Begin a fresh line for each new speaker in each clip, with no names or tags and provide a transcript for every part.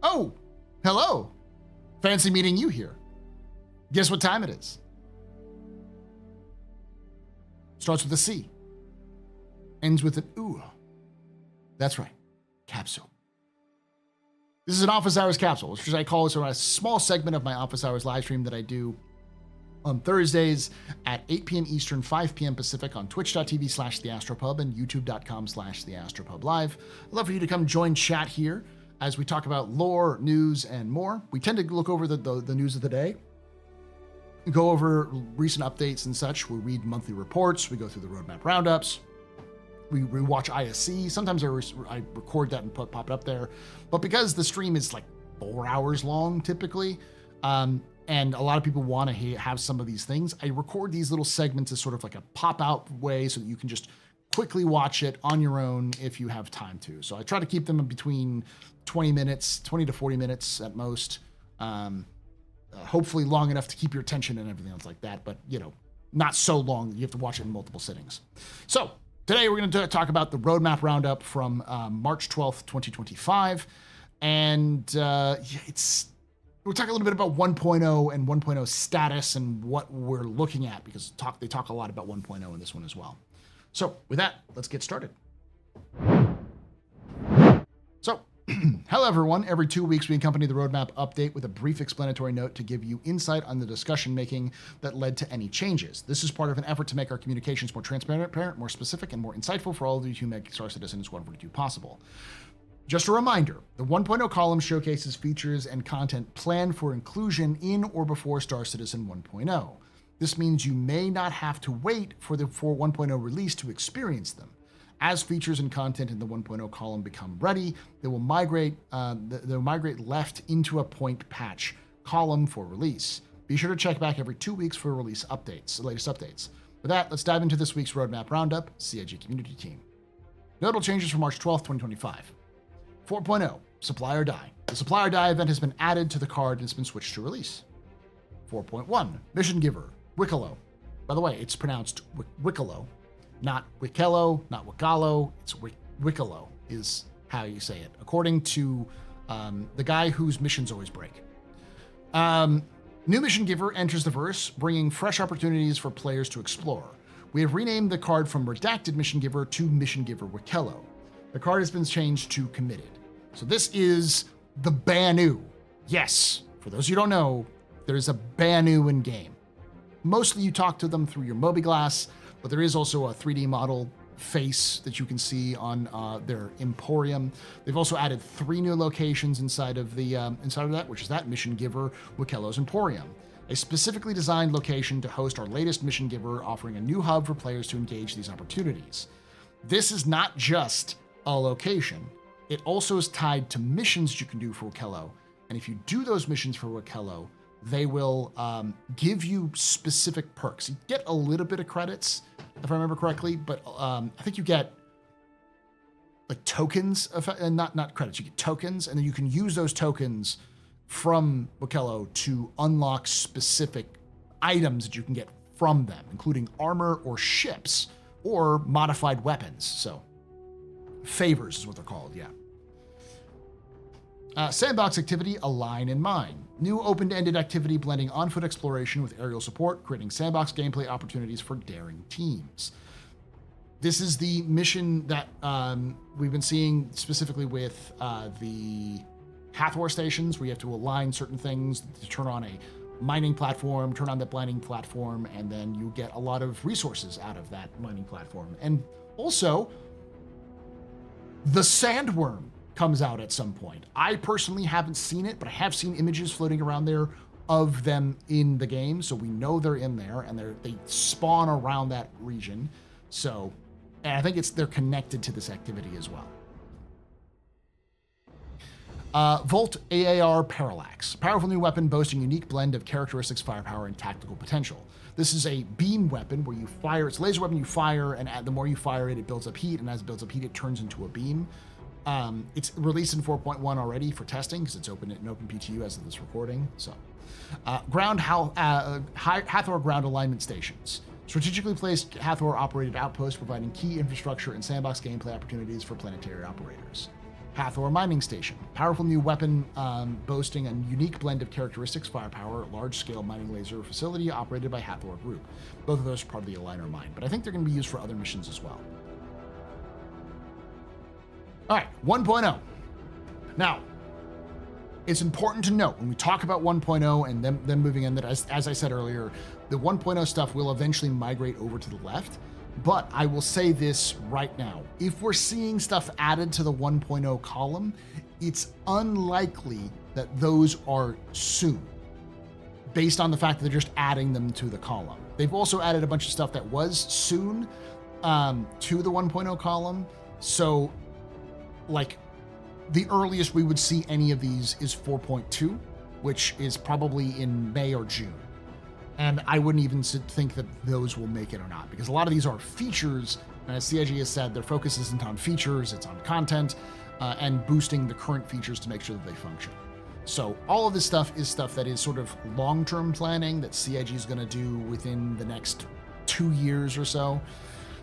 Oh, hello. Fancy meeting you here. Guess what time it is? Starts with a C. Ends with an ooh. That's right. Capsule. This is an office hours capsule, which I call sort of a small segment of my office hours live stream that I do on Thursdays at 8 p.m. Eastern, 5 p.m. Pacific on twitch.tv/TheAstroPub and youtube.com/TheAstroPub Live. I'd love for you to come join chat here as we talk about lore, news, and more. We tend to look over the news of the day, go over recent updates and such. We read monthly reports. We go through the roadmap roundups. We watch ISC. Sometimes I record that and pop it up there. But because the stream is like 4 hours long typically, and a lot of people want to have some of these things, I record these little segments as sort of like a pop-out way so that you can just quickly watch it on your own if you have time to. So I try to keep them in between 20 to 40 minutes at most. Hopefully long enough to keep your attention and everything else like that, but not so long that you have to watch it in multiple sittings. So today we're going to talk about the roadmap roundup from March 12th, 2025. And we'll talk a little bit about 1.0 and 1.0 status and what we're looking at, because they talk a lot about 1.0 in this one as well. So with that, let's get started. So, hello everyone. Every 2 weeks, we accompany the roadmap update with a brief explanatory note to give you insight on the discussion making that led to any changes. This is part of an effort to make our communications more transparent, more specific, and more insightful for all of you who make Star Citizen Squadron 42 possible. Just a reminder, the 1.0 column showcases features and content planned for inclusion in or before Star Citizen 1.0. This means you may not have to wait for the 1.0 release to experience them. As features and content in the 1.0 column become ready, they will migrate left into a point patch column for release. Be sure to check back every 2 weeks for release updates, the latest updates. With that, let's dive into this week's roadmap roundup, CIG Community Team. Notable changes for March 12th, 2025. 4.0, Supply or Die. The Supply or Die event has been added to the card and has been switched to release. 4.1, Mission Giver, Wicklow. By the way, it's pronounced Wicklow, not Wikello, not Wicalo. It's Wicklow is how you say it, according to the guy whose missions always break. New Mission Giver enters the verse, bringing fresh opportunities for players to explore. We have renamed the card from Redacted Mission Giver to Mission Giver Wikello. The card has been changed to Committed. So this is the Banu. Yes, for those who don't know, there's a Banu in game. Mostly you talk to them through your Mobiglass, but there is also a 3D model face that you can see on their Emporium. They've also added 3 new locations inside of that, which is that Mission Giver Wikello's Emporium, a specifically designed location to host our latest Mission Giver, offering a new hub for players to engage these opportunities. This is not just a location. It also is tied to missions you can do for Wikello, and if you do those missions for Wikello, they will give you specific perks. You get a little bit of credits, if I remember correctly, but I think you get like tokens, and not credits. You get tokens, and then you can use those tokens from Wikello to unlock specific items that you can get from them, including armor or ships or modified weapons. So favors is what they're called, yeah. Sandbox activity, Align and Mine. New open-ended activity blending on-foot exploration with aerial support, creating sandbox gameplay opportunities for daring teams. This is the mission that we've been seeing specifically with the Hathor stations, where you have to align certain things to turn on a mining platform, turn on the blending platform, and then you get a lot of resources out of that mining platform. And also, the Sandworm comes out at some point. I personally haven't seen it, but I have seen images floating around there of them in the game, so we know they're in there, and they spawn around that region. So, and I think they're connected to this activity as well. Volt AAR Parallax, powerful new weapon boasting unique blend of characteristics, firepower, and tactical potential. This is a beam weapon where you fire. It's a laser weapon you fire, and the more you fire it, it builds up heat, and as it builds up heat, it turns into a beam. It's released in 4.1 already for testing because it's open in Open PTU as of this recording. So, Hathor ground alignment stations. Strategically placed Hathor-operated outposts providing key infrastructure and sandbox gameplay opportunities for planetary operators. Hathor Mining Station, powerful new weapon boasting a unique blend of characteristics, firepower, large-scale mining laser facility operated by Hathor Group. Both of those are part of the Aligner Mine, but I think they're going to be used for other missions as well. All right, 1.0. Now, it's important to note when we talk about 1.0 and them moving in that, as I said earlier, the 1.0 stuff will eventually migrate over to the left. But I will say this right now. If we're seeing stuff added to the 1.0 column, it's unlikely that those are soon, based on the fact that they're just adding them to the column. They've also added a bunch of stuff that was soon to the 1.0 column. So, like, the earliest we would see any of these is 4.2, which is probably in May or June. And I wouldn't even think that those will make it or not, because a lot of these are features. And as CIG has said, their focus isn't on features, it's on content and boosting the current features to make sure that they function. So all of this stuff is stuff that is sort of long-term planning that CIG is going to do within the next 2 years or so.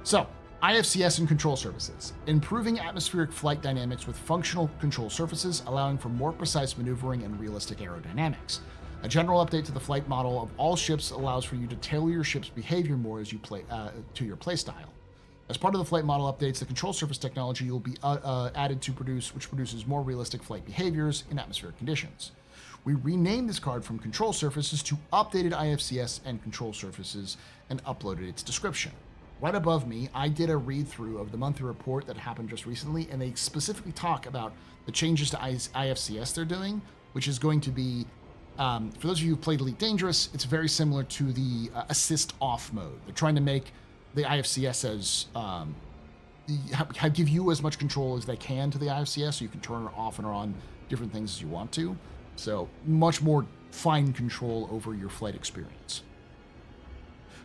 So IFCS and control surfaces, improving atmospheric flight dynamics with functional control surfaces, allowing for more precise maneuvering and realistic aerodynamics. A general update to the flight model of all ships allows for you to tailor your ship's behavior more as you play to your playstyle. As part of the flight model updates, the control surface technology will be added to which produces more realistic flight behaviors in atmospheric conditions. We renamed this card from control surfaces to updated IFCS and control surfaces and uploaded its description. Right above me, I did a read-through of the monthly report that happened just recently, and they specifically talk about the changes to IFCS they're doing, which is going to be, for those of you who played Elite Dangerous, it's very similar to the assist off mode. They're trying to make the IFCS as give you as much control as they can to the IFCS, so you can turn off and on different things as you want to. So much more fine control over your flight experience.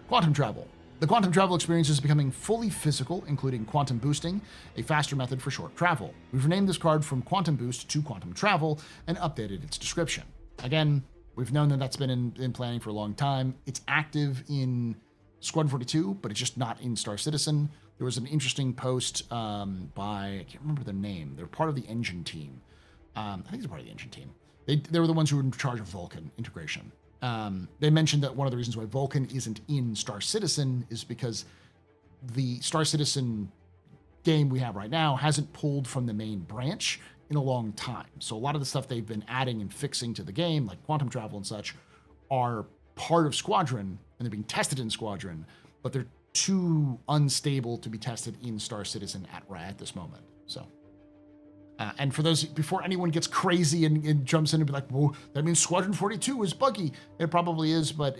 Quantum travel. The quantum travel experience is becoming fully physical, including quantum boosting, a faster method for short travel. We've renamed this card from Quantum Boost to Quantum Travel and updated its description. Again, we've known that that's been in planning for a long time. It's active in Squadron 42, but it's just not in Star Citizen. There was an interesting post by, I can't remember their name. They're part of the engine team. I think they're part of the engine team. They were the ones who were in charge of Vulcan integration. They mentioned that one of the reasons why Vulcan isn't in Star Citizen is because the Star Citizen game we have right now hasn't pulled from the main branch in a long time. So a lot of the stuff they've been adding and fixing to the game, like quantum travel and such, are part of Squadron, and they're being tested in Squadron, but they're too unstable to be tested in Star Citizen at this moment. So, and for those, before anyone gets crazy and jumps in and be like, well, that means Squadron 42 is buggy. It probably is, but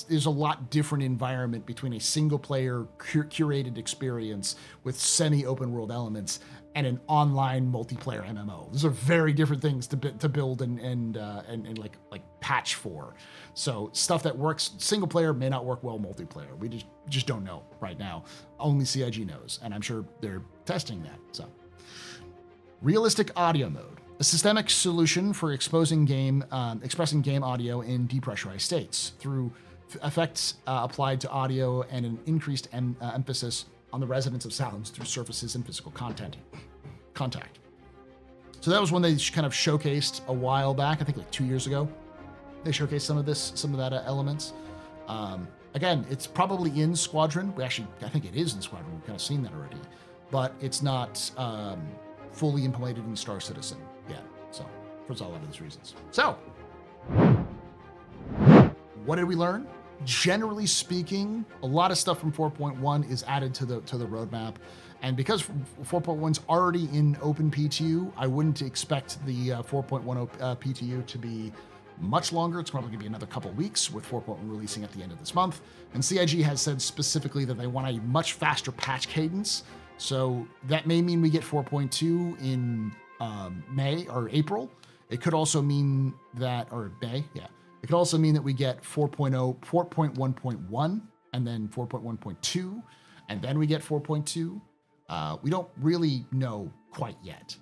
there's a lot different environment between a single player curated experience with semi-open world elements and an online multiplayer MMO. Those are very different things to build and like patch for. So stuff that works single player may not work well multiplayer. We just don't know right now. Only CIG knows, and I'm sure they're testing that. So, realistic audio mode, a systemic solution for expressing game audio in depressurized states through effects applied to audio and an increased emphasis on the resonance of sounds through surfaces and physical contact. So that was one they kind of showcased a while back. I think like 2 years ago. They showcased some of that elements. Again, it's probably in Squadron. I think it is in Squadron. We've kind of seen that already, but it's not fully implemented in Star Citizen yet. So for a lot of those reasons. So what did we learn? Generally speaking, a lot of stuff from 4.1 is added to the roadmap. And because 4.1's already in open PTU, I wouldn't expect the 4.10 PTU to be much longer. It's probably going to be another couple weeks, with 4.1 releasing at the end of this month. And CIG has said specifically that they want a much faster patch cadence. So that may mean we get 4.2 in May or April. It could also mean that, or May, yeah. It could also mean that we get 4.1.1, and then 4.1.2, and then we get 4.2. We don't really know quite yet.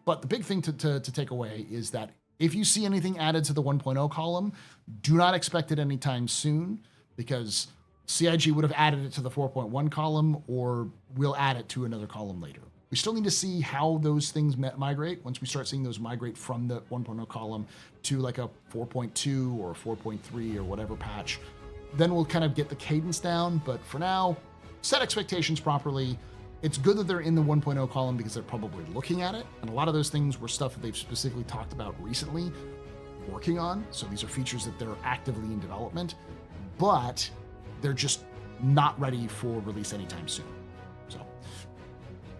But the big thing to take away is that if you see anything added to the 1.0 column, do not expect it anytime soon, because CIG would have added it to the 4.1 column, or we'll add it to another column later. We still need to see how those things migrate. Once we start seeing those migrate from the 1.0 column to like a 4.2 or a 4.3 or whatever patch, then we'll kind of get the cadence down. But for now, set expectations properly. It's good that they're in the 1.0 column because they're probably looking at it. And a lot of those things were stuff that they've specifically talked about recently working on. So these are features that they're actively in development, but they're just not ready for release anytime soon. So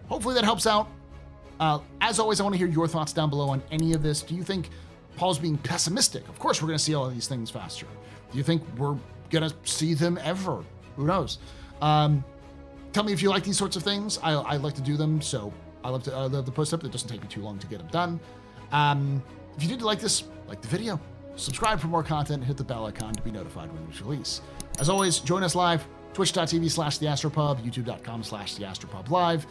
hopefully that helps out. As always, I want to hear your thoughts down below on any of this. Do you think Paul's being pessimistic? Of course, we're going to see all of these things faster. Do you think we're going to see them ever? Who knows? Tell me if you like these sorts of things. I like to do them, so I love to post up. It doesn't take me too long to get them done. If you did like this, like the video, subscribe for more content, and hit the bell icon to be notified when we release. As always, join us live, twitch.tv/TheAstroPub, youtube.com/TheAstroPub live.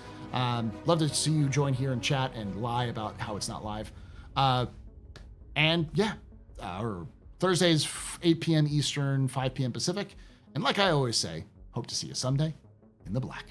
Love to see you join here and chat and lie about how it's not live. And yeah, Thursdays, 8 p.m. Eastern, 5 p.m. Pacific. And like I always say, hope to see you someday in the black.